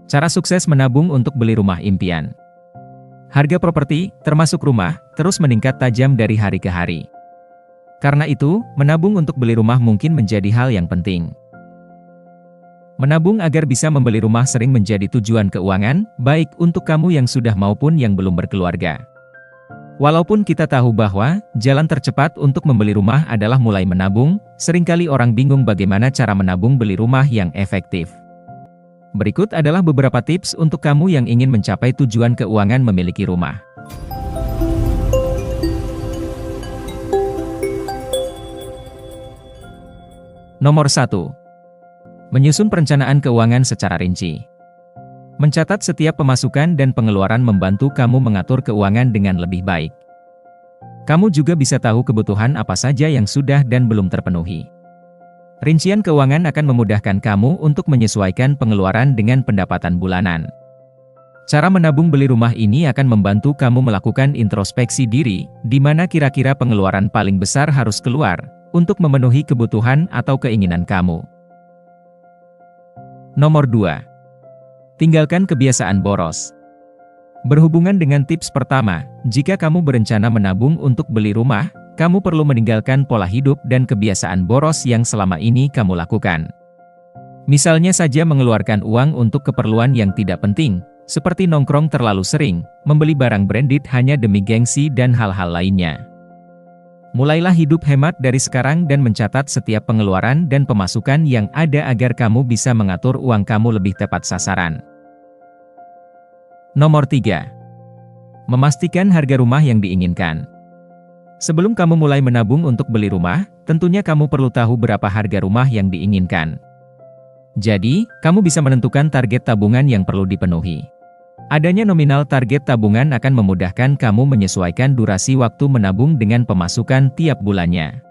Cara sukses menabung untuk beli rumah impian. Harga properti, termasuk rumah, terus meningkat tajam dari hari ke hari. Karena itu, menabung untuk beli rumah mungkin menjadi hal yang penting. Menabung agar bisa membeli rumah sering menjadi tujuan keuangan, baik untuk kamu yang sudah maupun yang belum berkeluarga. Walaupun kita tahu bahwa jalan tercepat untuk membeli rumah adalah mulai menabung, seringkali orang bingung bagaimana cara menabung beli rumah yang efektif. Berikut adalah beberapa tips untuk kamu yang ingin mencapai tujuan keuangan memiliki rumah. Nomor 1. Menyusun perencanaan keuangan secara rinci. Mencatat setiap pemasukan dan pengeluaran membantu kamu mengatur keuangan dengan lebih baik. Kamu juga bisa tahu kebutuhan apa saja yang sudah dan belum terpenuhi. Rincian keuangan akan memudahkan kamu untuk menyesuaikan pengeluaran dengan pendapatan bulanan. Cara menabung beli rumah ini akan membantu kamu melakukan introspeksi diri, di mana kira-kira pengeluaran paling besar harus keluar, untuk memenuhi kebutuhan atau keinginan kamu. Nomor 2. Tinggalkan kebiasaan boros. Berhubungan dengan tips pertama, jika kamu berencana menabung untuk beli rumah, kamu perlu meninggalkan pola hidup dan kebiasaan boros yang selama ini kamu lakukan. Misalnya saja mengeluarkan uang untuk keperluan yang tidak penting, seperti nongkrong terlalu sering, membeli barang branded hanya demi gengsi dan hal-hal lainnya. Mulailah hidup hemat dari sekarang dan mencatat setiap pengeluaran dan pemasukan yang ada agar kamu bisa mengatur uang kamu lebih tepat sasaran. Nomor 3. Memastikan harga rumah yang diinginkan. Sebelum kamu mulai menabung untuk beli rumah, tentunya kamu perlu tahu berapa harga rumah yang diinginkan. Jadi, kamu bisa menentukan target tabungan yang perlu dipenuhi. Adanya nominal target tabungan akan memudahkan kamu menyesuaikan durasi waktu menabung dengan pemasukan tiap bulannya.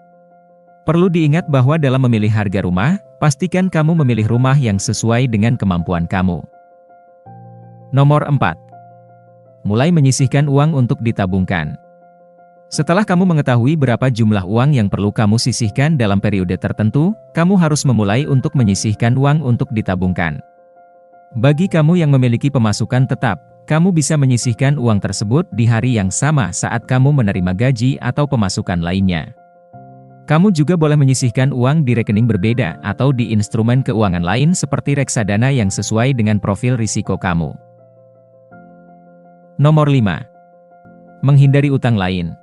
Perlu diingat bahwa dalam memilih harga rumah, pastikan kamu memilih rumah yang sesuai dengan kemampuan kamu. Nomor 4. Mulai menyisihkan uang untuk ditabungkan. Setelah kamu mengetahui berapa jumlah uang yang perlu kamu sisihkan dalam periode tertentu, kamu harus memulai untuk menyisihkan uang untuk ditabungkan. Bagi kamu yang memiliki pemasukan tetap, kamu bisa menyisihkan uang tersebut di hari yang sama saat kamu menerima gaji atau pemasukan lainnya. Kamu juga boleh menyisihkan uang di rekening berbeda atau di instrumen keuangan lain seperti reksadana yang sesuai dengan profil risiko kamu. Nomor 5. Menghindari utang lain.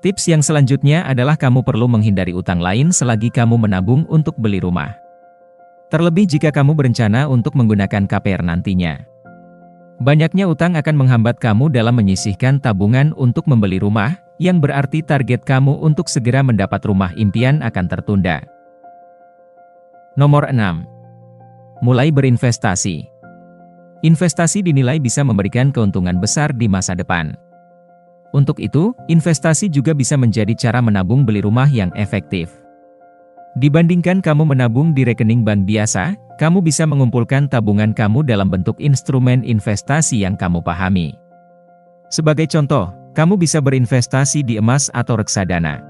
Tips yang selanjutnya adalah kamu perlu menghindari utang lain selagi kamu menabung untuk beli rumah. Terlebih jika kamu berencana untuk menggunakan KPR nantinya. Banyaknya utang akan menghambat kamu dalam menyisihkan tabungan untuk membeli rumah, yang berarti target kamu untuk segera mendapat rumah impian akan tertunda. Nomor 6. Mulai berinvestasi. Investasi dinilai bisa memberikan keuntungan besar di masa depan. Untuk itu, investasi juga bisa menjadi cara menabung beli rumah yang efektif. Dibandingkan kamu menabung di rekening bank biasa, kamu bisa mengumpulkan tabungan kamu dalam bentuk instrumen investasi yang kamu pahami. Sebagai contoh, kamu bisa berinvestasi di emas atau reksadana.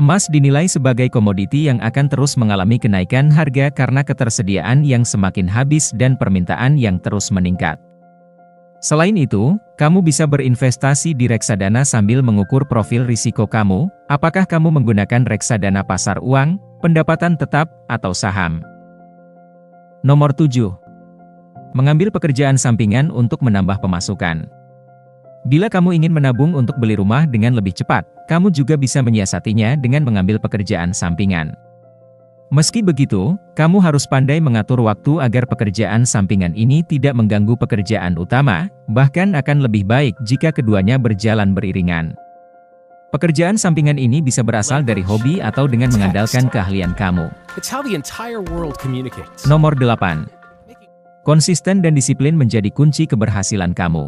Emas dinilai sebagai komoditi yang akan terus mengalami kenaikan harga karena ketersediaan yang semakin habis dan permintaan yang terus meningkat. Selain itu, kamu bisa berinvestasi di reksadana sambil mengukur profil risiko kamu, apakah kamu menggunakan reksadana pasar uang, pendapatan tetap, atau saham. Nomor 7. Mengambil pekerjaan sampingan untuk menambah pemasukan. Bila kamu ingin menabung untuk beli rumah dengan lebih cepat, kamu juga bisa menyiasatinya dengan mengambil pekerjaan sampingan. Meski begitu, kamu harus pandai mengatur waktu agar pekerjaan sampingan ini tidak mengganggu pekerjaan utama, bahkan akan lebih baik jika keduanya berjalan beriringan. Pekerjaan sampingan ini bisa berasal dari hobi atau dengan mengandalkan keahlian kamu. Nomor 8. Konsisten dan disiplin menjadi kunci keberhasilan kamu.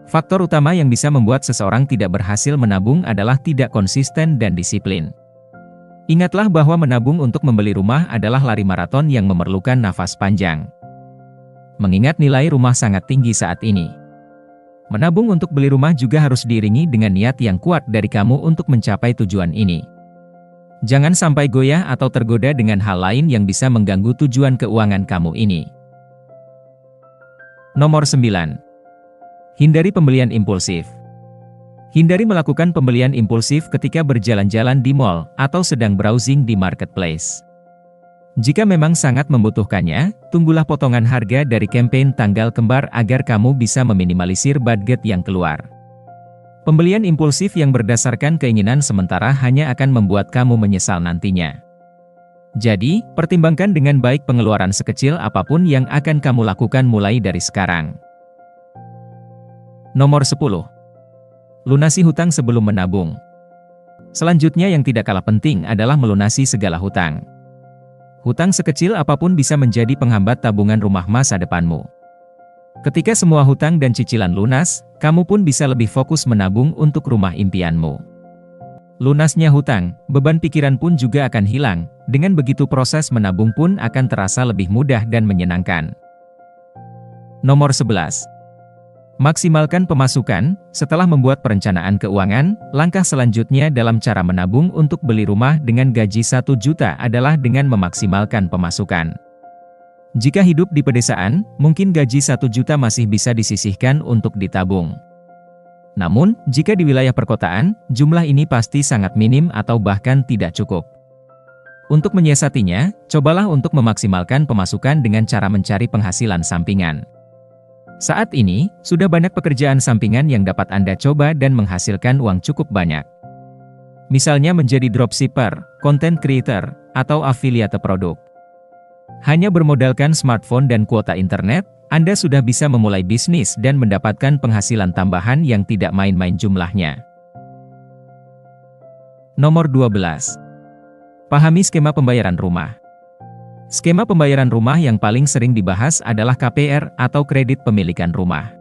Faktor utama yang bisa membuat seseorang tidak berhasil menabung adalah tidak konsisten dan disiplin. Ingatlah bahwa menabung untuk membeli rumah adalah lari maraton yang memerlukan nafas panjang. Mengingat nilai rumah sangat tinggi saat ini. Menabung untuk beli rumah juga harus diiringi dengan niat yang kuat dari kamu untuk mencapai tujuan ini. Jangan sampai goyah atau tergoda dengan hal lain yang bisa mengganggu tujuan keuangan kamu ini. Nomor 9. Hindari pembelian impulsif. Hindari melakukan pembelian impulsif ketika berjalan-jalan di mall atau sedang browsing di marketplace. Jika memang sangat membutuhkannya, tunggulah potongan harga dari campaign tanggal kembar agar kamu bisa meminimalisir budget yang keluar. Pembelian impulsif yang berdasarkan keinginan sementara hanya akan membuat kamu menyesal nantinya. Jadi, pertimbangkan dengan baik pengeluaran sekecil apapun yang akan kamu lakukan mulai dari sekarang. Nomor 10. Lunasi hutang sebelum menabung. Selanjutnya yang tidak kalah penting adalah melunasi segala hutang. Hutang sekecil apapun bisa menjadi penghambat tabungan rumah masa depanmu. Ketika semua hutang dan cicilan lunas, kamu pun bisa lebih fokus menabung untuk rumah impianmu. Lunasnya hutang, beban pikiran pun juga akan hilang. Dengan begitu proses menabung pun akan terasa lebih mudah dan menyenangkan. Nomor 11. Maksimalkan pemasukan. Setelah membuat perencanaan keuangan, langkah selanjutnya dalam cara menabung untuk beli rumah dengan gaji 1 juta adalah dengan memaksimalkan pemasukan. Jika hidup di pedesaan, mungkin gaji 1 juta masih bisa disisihkan untuk ditabung. Namun, jika di wilayah perkotaan, jumlah ini pasti sangat minim atau bahkan tidak cukup. Untuk menyiasatinya, cobalah untuk memaksimalkan pemasukan dengan cara mencari penghasilan sampingan. Saat ini, sudah banyak pekerjaan sampingan yang dapat Anda coba dan menghasilkan uang cukup banyak. Misalnya menjadi dropshipper, content creator, atau afiliate produk. Hanya bermodalkan smartphone dan kuota internet, Anda sudah bisa memulai bisnis dan mendapatkan penghasilan tambahan yang tidak main-main jumlahnya. Nomor 12. Pahami skema pembayaran rumah. Skema pembayaran rumah yang paling sering dibahas adalah KPR atau kredit pemilikan rumah.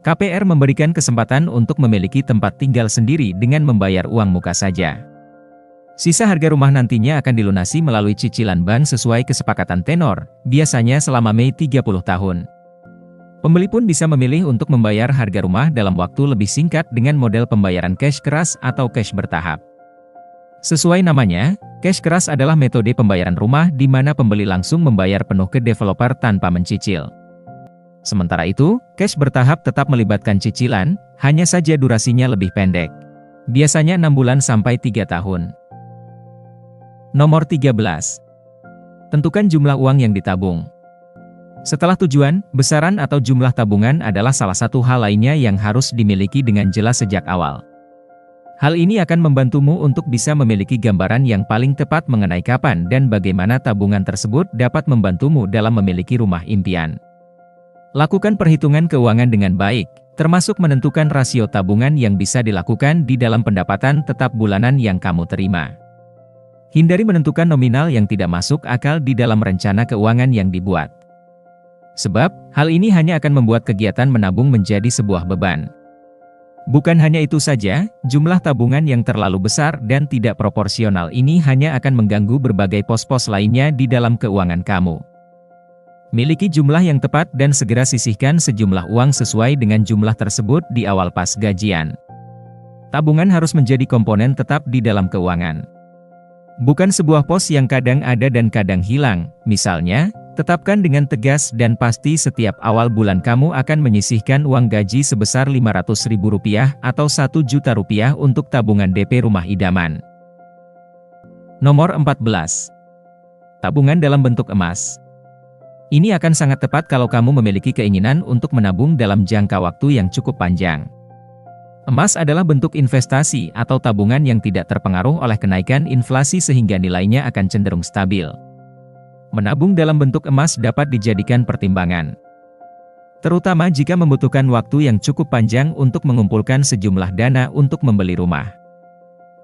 KPR memberikan kesempatan untuk memiliki tempat tinggal sendiri dengan membayar uang muka saja. Sisa harga rumah nantinya akan dilunasi melalui cicilan bank sesuai kesepakatan tenor, biasanya selama 30 tahun. Pembeli pun bisa memilih untuk membayar harga rumah dalam waktu lebih singkat dengan model pembayaran cash keras atau cash bertahap. Sesuai namanya, cash keras adalah metode pembayaran rumah di mana pembeli langsung membayar penuh ke developer tanpa mencicil. Sementara itu, cash bertahap tetap melibatkan cicilan, hanya saja durasinya lebih pendek. Biasanya 6 bulan sampai 3 tahun. Nomor 13. Tentukan jumlah uang yang ditabung. Setelah tujuan, besaran atau jumlah tabungan adalah salah satu hal lainnya yang harus dimiliki dengan jelas sejak awal. Hal ini akan membantumu untuk bisa memiliki gambaran yang paling tepat mengenai kapan dan bagaimana tabungan tersebut dapat membantumu dalam memiliki rumah impian. Lakukan perhitungan keuangan dengan baik, termasuk menentukan rasio tabungan yang bisa dilakukan di dalam pendapatan tetap bulanan yang kamu terima. Hindari menentukan nominal yang tidak masuk akal di dalam rencana keuangan yang dibuat. Sebab, hal ini hanya akan membuat kegiatan menabung menjadi sebuah beban. Bukan hanya itu saja, jumlah tabungan yang terlalu besar dan tidak proporsional ini hanya akan mengganggu berbagai pos-pos lainnya di dalam keuangan kamu. Miliki jumlah yang tepat dan segera sisihkan sejumlah uang sesuai dengan jumlah tersebut di awal pas gajian. Tabungan harus menjadi komponen tetap di dalam keuangan. Bukan sebuah pos yang kadang ada dan kadang hilang. Misalnya, tetapkan dengan tegas dan pasti setiap awal bulan kamu akan menyisihkan uang gaji sebesar Rp500.000 atau Rp1 juta untuk tabungan DP rumah idaman. Nomor 14. Tabungan dalam bentuk emas. Ini akan sangat tepat kalau kamu memiliki keinginan untuk menabung dalam jangka waktu yang cukup panjang. Emas adalah bentuk investasi atau tabungan yang tidak terpengaruh oleh kenaikan inflasi sehingga nilainya akan cenderung stabil. Menabung dalam bentuk emas dapat dijadikan pertimbangan. Terutama jika membutuhkan waktu yang cukup panjang untuk mengumpulkan sejumlah dana untuk membeli rumah.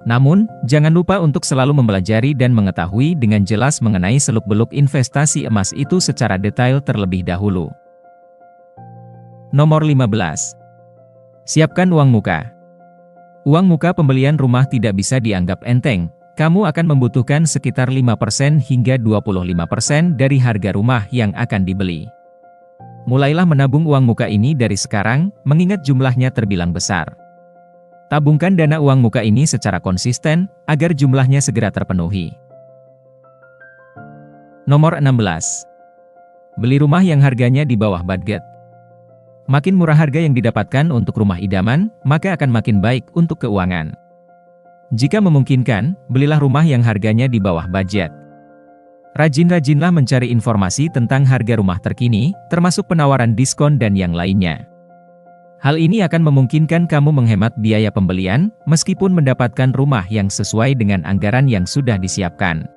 Namun, jangan lupa untuk selalu mempelajari dan mengetahui dengan jelas mengenai seluk-beluk investasi emas itu secara detail terlebih dahulu. Nomor 15. Siapkan uang muka. Uang muka pembelian rumah tidak bisa dianggap enteng. Kamu akan membutuhkan sekitar 5% hingga 25% dari harga rumah yang akan dibeli. Mulailah menabung uang muka ini dari sekarang, mengingat jumlahnya terbilang besar. Tabungkan dana uang muka ini secara konsisten, agar jumlahnya segera terpenuhi. Nomor 16. Beli rumah yang harganya di bawah budget. Makin murah harga yang didapatkan untuk rumah idaman, maka akan makin baik untuk keuangan. Jika memungkinkan, belilah rumah yang harganya di bawah budget. Rajin-rajinlah mencari informasi tentang harga rumah terkini, termasuk penawaran diskon dan yang lainnya. Hal ini akan memungkinkan kamu menghemat biaya pembelian, meskipun mendapatkan rumah yang sesuai dengan anggaran yang sudah disiapkan.